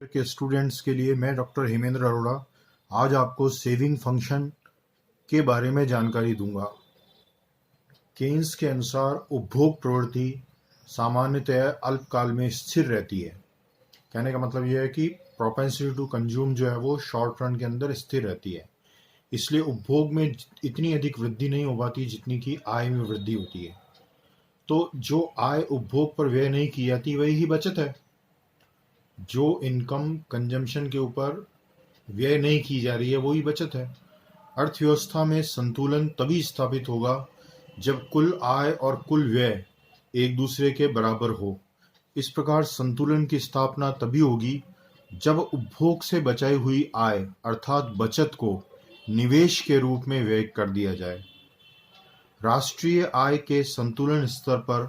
के स्टूडेंट्स के लिए मैं डॉक्टर हेमेंद्र अरोड़ा आज आपको सेविंग फंक्शन के बारे में जानकारी दूंगा। केन्स के अनुसार उपभोग प्रवृत्ति सामान्यतः अल्पकाल में स्थिर रहती है। कहने का मतलब यह है कि प्रोपेंसिटी टू कंज्यूम जो है वो शॉर्ट रन के अंदर स्थिर रहती है, इसलिए उपभोग में इतनी अधिक वृद्धि नहीं हो पाती जितनी कि आय में वृद्धि होती है। तो जो आय उपभोग पर व्यय नहीं की जाती वही ही बचत है। जो इनकम कंजम्पशन के ऊपर व्यय नहीं की जा रही है वही बचत है। अर्थव्यवस्था में संतुलन तभी स्थापित होगा जब कुल आय और कुल व्यय एक दूसरे के बराबर हो। इस प्रकार संतुलन की स्थापना तभी होगी जब उपभोग से बचाई हुई आय अर्थात बचत को निवेश के रूप में व्यय कर दिया जाए। राष्ट्रीय आय के संतुलन स्तर पर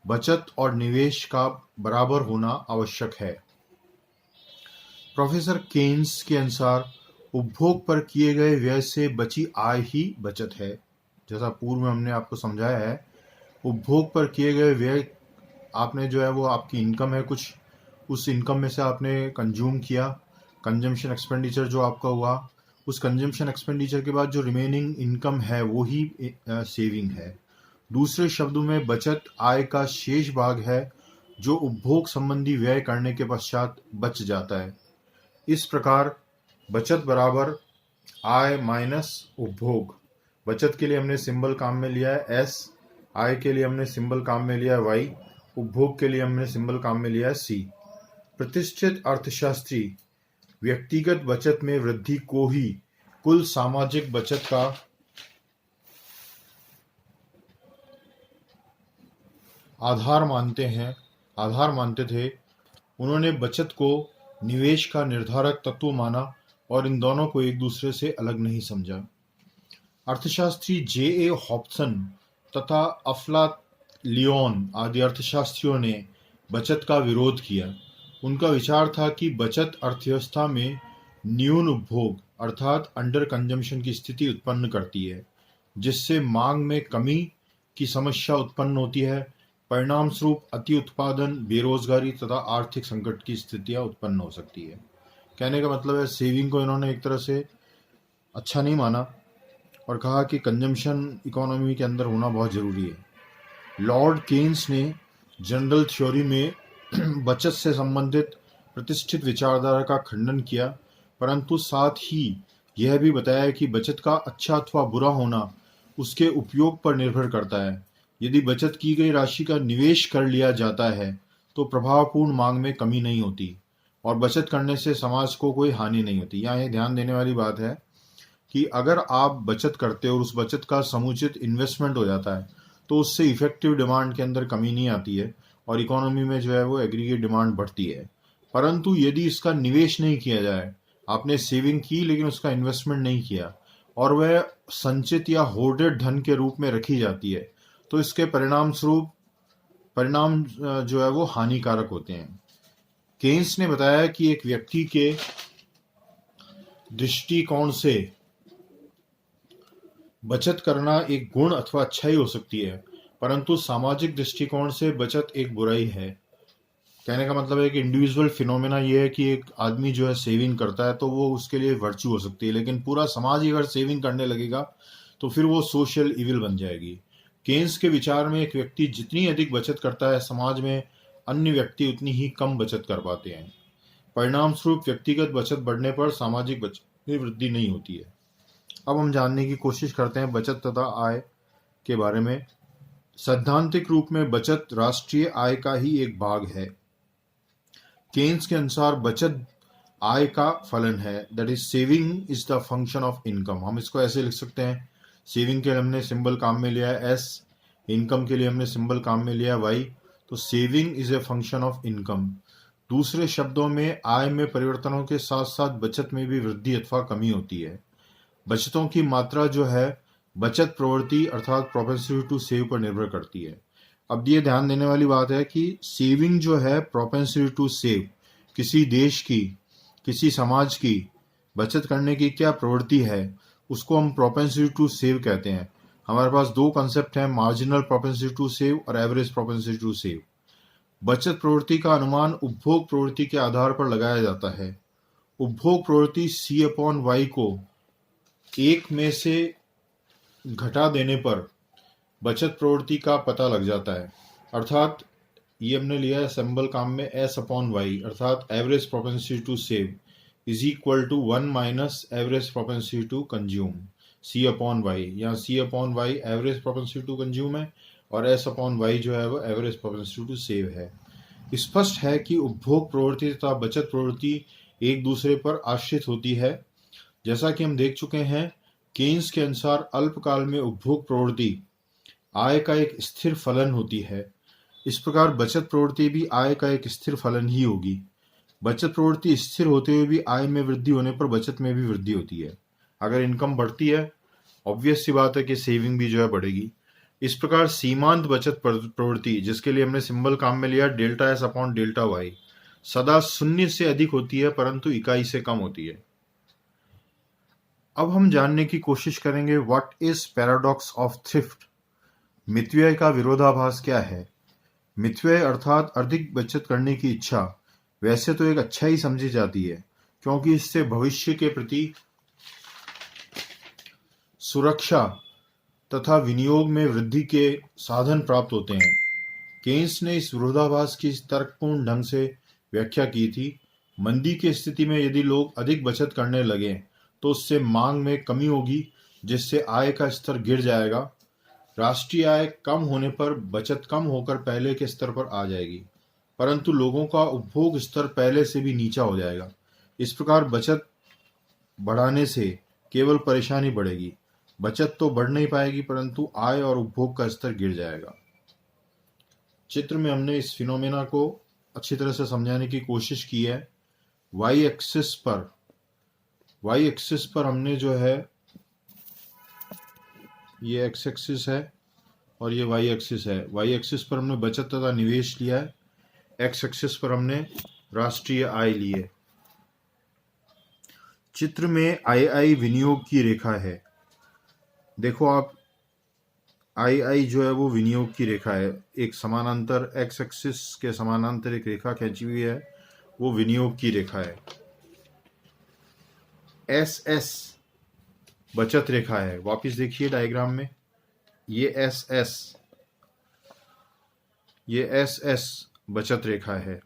बचत और निवेश का बराबर होना आवश्यक है। प्रोफेसर केन्स के अनुसार उपभोग पर किए गए व्यय से बची आय ही बचत है। जैसा पूर्व में हमने आपको समझाया है, उपभोग पर किए गए व्यय आपने जो है वो आपकी इनकम है, कुछ उस इनकम में से आपने कंज्यूम किया, कंजम्पशन एक्सपेंडिचर जो आपका हुआ, उस कंजम्पशन एक्सपेंडिचर के बाद जो रिमेनिंग इनकम है वो ही सेविंग है। दूसरे शब्दों में बचत आय का शेष भाग है जो उपभोग संबंधी व्यय करने के पश्चात बच जाता है। इस प्रकार बचत बराबर आय माइनस उपभोग। बचत के लिए हमने सिंबल काम में लिया है एस, आय के लिए हमने सिंबल काम में लिया है वाई, उपभोग के लिए हमने सिंबल काम में लिया है सी। प्रतिष्ठित अर्थशास्त्री व्यक्तिगत बचत में वृद्धि को ही कुल सामाजिक बचत का आधार मानते थे। उन्होंने बचत को निवेश का निर्धारक तत्व माना और इन दोनों को एक दूसरे से अलग नहीं समझा। अर्थशास्त्री जे.ए. हॉब्सन तथा अफलातून आदि अर्थशास्त्रियों ने बचत का विरोध किया। उनका विचार था कि बचत अर्थव्यवस्था में न्यून उपभोग अर्थात अंडर कंजम्पशन की स्थिति उत्पन्न करती है, जिससे मांग में कमी की समस्या उत्पन्न होती है। परिणाम स्वरूप अति उत्पादन, बेरोजगारी तथा आर्थिक संकट की स्थितियां उत्पन्न हो सकती है। कहने का मतलब है सेविंग को इन्होंने एक तरह से अच्छा नहीं माना और कहा कि कंजम्पशन इकोनॉमी के अंदर होना बहुत ज़रूरी है। लॉर्ड केन्स ने जनरल थ्योरी में बचत से संबंधित प्रतिष्ठित विचारधारा का खंडन किया, परंतु साथ ही यह भी बताया कि बचत का अच्छा अथवा बुरा होना उसके उपयोग पर निर्भर करता है। यदि बचत की गई राशि का निवेश कर लिया जाता है तो प्रभावपूर्ण मांग में कमी नहीं होती और बचत करने से समाज को कोई हानि नहीं होती। यहाँ ये ध्यान देने वाली बात है कि अगर आप बचत करते हो और उस बचत का समुचित इन्वेस्टमेंट हो जाता है तो उससे इफेक्टिव डिमांड के अंदर कमी नहीं आती है और इकोनॉमी में जो है वो एग्रीगेट डिमांड बढ़ती है। परंतु यदि इसका निवेश नहीं किया जाए, आपने सेविंग की लेकिन उसका इन्वेस्टमेंट नहीं किया और वह संचित या होर्डेड धन के रूप में रखी जाती है, तो इसके परिणाम जो है वो हानिकारक होते हैं। केन्स ने बताया कि एक व्यक्ति के दृष्टिकोण से बचत करना एक गुण अथवा अच्छाई हो सकती है, परंतु सामाजिक दृष्टिकोण से बचत एक बुराई है। कहने का मतलब है कि इंडिविजुअल फिनोमेना ये है कि एक आदमी जो है सेविंग करता है तो वो उसके लिए वर्च्यू हो सकती है, लेकिन पूरा समाज ही अगर सेविंग करने लगेगा तो फिर वो सोशल इविल बन जाएगी। केन्स के विचार में एक व्यक्ति जितनी अधिक बचत करता है, समाज में अन्य व्यक्ति उतनी ही कम बचत कर पाते हैं। परिणाम स्वरूप व्यक्तिगत बचत बढ़ने पर सामाजिक बचत में वृद्धि नहीं होती है। अब हम जानने की कोशिश करते हैं बचत तथा आय के बारे में। सैद्धांतिक रूप में बचत राष्ट्रीय आय का ही एक भाग है। केन्स के अनुसार बचत आय का फलन है, that is saving is the function of income. हम इसको ऐसे लिख सकते हैं, सेविंग के लिए हमने सिंबल काम में लिया है एस, इनकम के लिए हमने सिंबल काम में लिया वाई, तो saving is a function of income. दूसरे शब्दों में आय में परिवर्तनों के साथ साथ बचत में भी वृद्धि अथवा कमी होती है। बचतों की मात्रा जो है बचत प्रवृत्ति अर्थात प्रोपेंसिटी टू सेव पर निर्भर करती है। अब ये ध्यान देने वाली बात है कि सेविंग जो है प्रोपेंसिटी टू सेव, किसी देश की, किसी समाज की बचत करने की क्या प्रवृत्ति है, उसको हम प्रोपेंसिटी टू सेव कहते हैं। हमारे पास दो कंसेप्ट हैं, मार्जिनल प्रोपेंसिटी टू सेव और एवरेज प्रोपेंसिटी टू सेव। बचत प्रवृत्ति का अनुमान उपभोग प्रवृत्ति के आधार पर लगाया जाता है। उपभोग प्रवृत्ति C/Y को 1 में से घटा देने पर बचत प्रवृत्ति का पता लग जाता है। अर्थात ये हमने लिया है सिंबल काम में S/Y, अर्थात average propensity to save is equal to 1 minus average propensity to consume C/Y। यहाँ C/Y average propensity to consume है और S/Y जो है वो एवरेज प्रोपेंसिटी टू सेव है। स्पष्ट है कि उपभोग प्रवृत्ति तथा बचत प्रवृत्ति एक दूसरे पर आश्रित होती है। जैसा कि हम देख चुके हैं, केन्स के अनुसार अल्पकाल में उपभोग प्रवृत्ति आय का एक स्थिर फलन होती है। इस प्रकार बचत प्रवृत्ति भी आय का एक स्थिर फलन ही होगी। बचत प्रवृत्ति स्थिर होते हुए भी आय में वृद्धि होने पर बचत में भी वृद्धि होती है। अगर इनकम बढ़ती है, ऑब्वियस सी बात है कि सेविंग भी जो है बढ़ेगी। इस प्रकार सीमांत बचत प्रवृत्ति, जिसके लिए हमने सिंबल काम में लिया ΔS/ΔY, सदा शून्य से अधिक होती है परंतु इकाई से कम होती है। अब हम जानने की कोशिश करेंगे what is paradox of thrift. मितव्यय का विरोधाभास क्या है। मितव्यय अर्थात अधिक बचत करने की इच्छा वैसे तो एक अच्छा ही समझी जाती है, क्योंकि इससे भविष्य के प्रति सुरक्षा तथा विनियोग में वृद्धि के साधन प्राप्त होते हैं। केन्स ने इस विरोधाभास की तर्कपूर्ण ढंग से व्याख्या की थी। मंदी की स्थिति में यदि लोग अधिक बचत करने लगे तो उससे मांग में कमी होगी, जिससे आय का स्तर गिर जाएगा। राष्ट्रीय आय कम होने पर बचत कम होकर पहले के स्तर पर आ जाएगी, परंतु लोगों का उपभोग स्तर पहले से भी नीचा हो जाएगा। इस प्रकार बचत बढ़ाने से केवल परेशानी बढ़ेगी। बचत तो बढ़ नहीं पाएगी परंतु आय और उपभोग का स्तर गिर जाएगा। चित्र में हमने इस फिनोमेना को अच्छी तरह से समझाने की कोशिश की है। वाई एक्सिस पर हमने जो है, ये एक्स एक्सिस है और ये वाई एक्सिस है। वाई एक्सिस पर हमने बचत तथा निवेश लिया है, एक्स एक्सिस पर हमने राष्ट्रीय आय ली है। चित्र में आई विनियोग की रेखा है। देखो आप, आई जो है वो विनियोग की रेखा है। एक समानांतर एक्स एक्सिस के समानांतर एक रेखा खींची हुई है, वो विनियोग की रेखा है। एस बचत रेखा है। वापिस देखिए डायग्राम में, ये एस बचत रेखा है,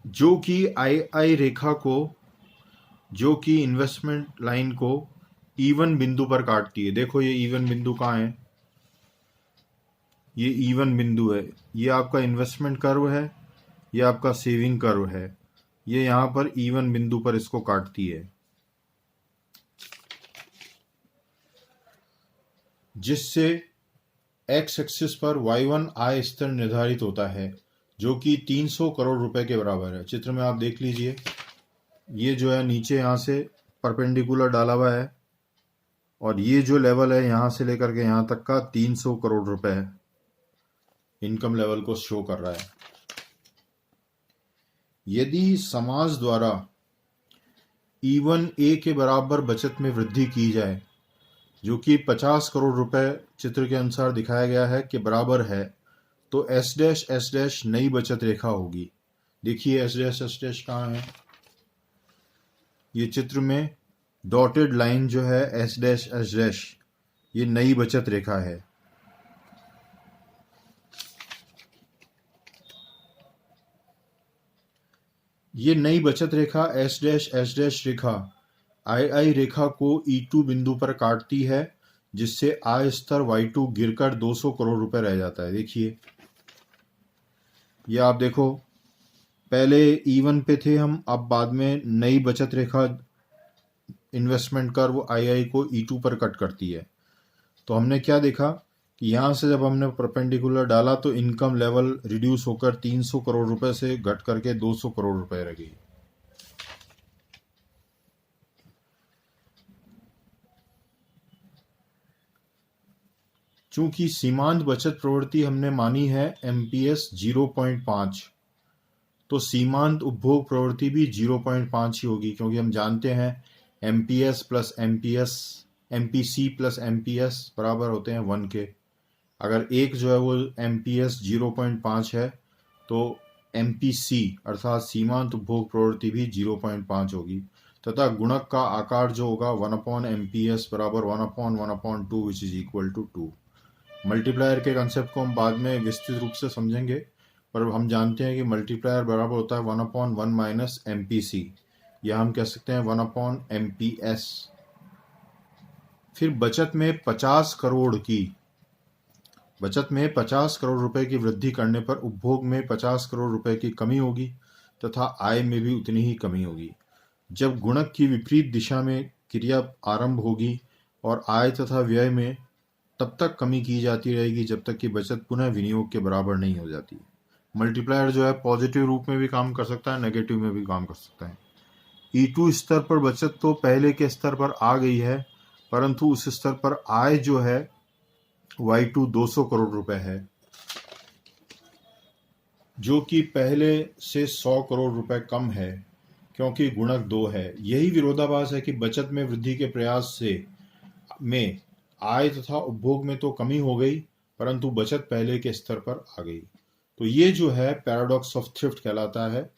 जो कि आई रेखा को, जो कि इन्वेस्टमेंट लाइन को इवन बिंदु पर काटती है। देखो ये इवन बिंदु कहाँ है, ये इवन बिंदु है। ये आपका इन्वेस्टमेंट कर्व है, ये आपका सेविंग कर्व है। ये यहाँ पर इवन बिंदु पर इसको काटती है, जिससे एक्स एक्सिस पर Y1 आय स्तर निर्धारित होता है, जो कि 300 करोड़ रुपए के बराबर है। चित्र में आप देख लीजिए, ये जो है नीचे यहाँ से परपेंडिकुलर डाला हुआ है और ये जो लेवल है यहाँ से लेकर के यहाँ तक का 300 करोड़ रुपए है, इनकम लेवल को शो कर रहा है। यदि समाज द्वारा E1A के बराबर बचत में वृद्धि की जाए, जो कि 50 करोड़ रुपए चित्र के अनुसार दिखाया गया है कि बराबर है, तो S' नई बचत रेखा होगी। देखिए S' कहाँ है, ये चित्र में डॉटेड लाइन जो है S', ये नई बचत रेखा है। ये नई बचत रेखा S' रेखा आई रेखा को E2 बिंदु पर काटती है, जिससे आय स्तर Y2 गिरकर 200 करोड़ रुपए रह जाता है। देखिए ये आप देखो, पहले E1 पे थे हम, अब बाद में नई बचत रेखा इन्वेस्टमेंट कर्व आई को E2 पर कट करती है। तो हमने क्या देखा कि यहाँ से जब हमने परपेंडिकुलर डाला तो इनकम लेवल रिड्यूस होकर 300 करोड़ रुपए से घट करके 200 करोड़ रुपए रह गई। चूंकि सीमांत बचत प्रवृत्ति हमने मानी है MPS 0.5, तो सीमांत उपभोग प्रवृत्ति भी 0.5 ही होगी, क्योंकि हम जानते हैं MPC प्लस MPS बराबर होते हैं 1 के। अगर एक जो है वो MPS 0.5 है तो MPC अर्थात सीमांत उपभोग प्रवृत्ति भी 0.5 होगी, तथा गुणक का आकार जो होगा 1/MPS बराबर 1/1/2 which is equal to 2। Multiplier के कंसेप्ट को हम बाद में विस्तृत रूप से समझेंगे, पर हम जानते हैं कि मल्टीप्लायर बराबर होता है 1/1 माइनस MPC, या हम कह सकते हैं 1/MPS। फिर बचत में 50 करोड़ रुपए की वृद्धि करने पर उपभोग में 50 करोड़ रुपए की कमी होगी तथा आय में भी उतनी ही कमी होगी। जब गुणक की विपरीत दिशा में क्रिया आरंभ होगी और आय तथा व्यय में तब तक कमी की जाती रहेगी जब तक कि बचत पुनः विनियोग के बराबर नहीं हो जाती। मल्टीप्लायर जो है पॉजिटिव रूप में भी काम कर सकता है, नेगेटिव में भी काम कर सकता है। E2 स्तर पर बचत तो पहले के स्तर पर आ गई है, परंतु उस स्तर पर आय जो है Y2 200 करोड़ रुपए है, जो कि पहले से 100 करोड़ रुपए कम है क्योंकि गुणक 2 है। यही विरोधाभास है कि बचत में वृद्धि के प्रयास से में आय तथा उपभोग में तो कमी हो गई परंतु बचत पहले के स्तर पर आ गई। तो ये जो है पैराडॉक्स ऑफ थ्रिफ्ट कहलाता है।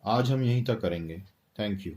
आज हम यहीं तक करेंगे। Thank you.